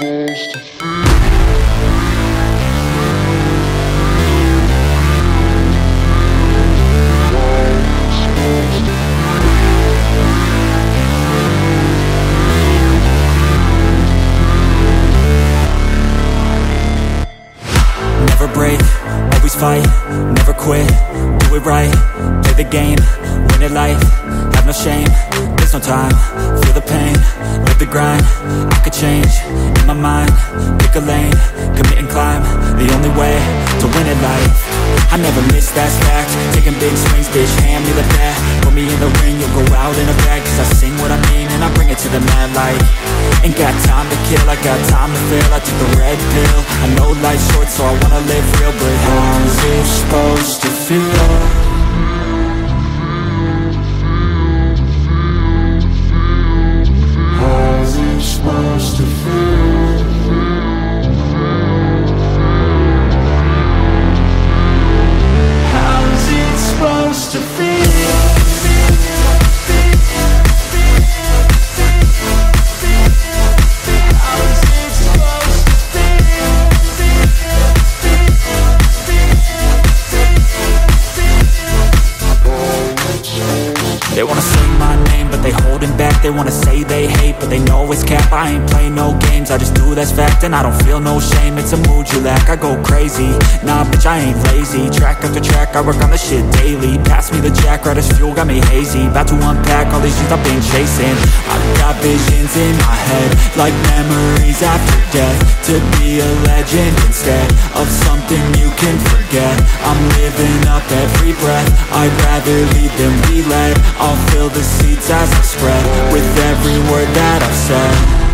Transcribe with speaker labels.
Speaker 1: Never break, always fight, never quit, do it right, play the game, win it life, have no shame, there's no time, feel the pain, live the grind, I could change, in my mind, pick a lane, commit and climb, the only way to win it life. I never miss, that's fact, taking big swings, bitch, hand me the bat, put me in the ring, you'll go out in a bag, cause I sing what I mean and I bring it to the mad light. Ain't got time to kill, I got time to feel, I took the red pill, I know life's short so I wanna live real, but how's it supposed to feel? How's it supposed to feel? How's it supposed to feel? They wanna say my name, but they holding back. They wanna say they hate, but they know it's cap. I ain't play no games, I just do that's fact. And I don't feel no shame, it's a mood you lack. I go crazy, nah bitch I ain't lazy. Track after track, I work on the shit daily. Pass me the jack, right as fuel, got me hazy. About to unpack all these things I've been chasing. I've got visions in my head, like memories after death. To be a legend instead of something you can forget. I'm living up every breath, I'd rather lead than be led. I'll fill the seats as I spread with every word that I've said.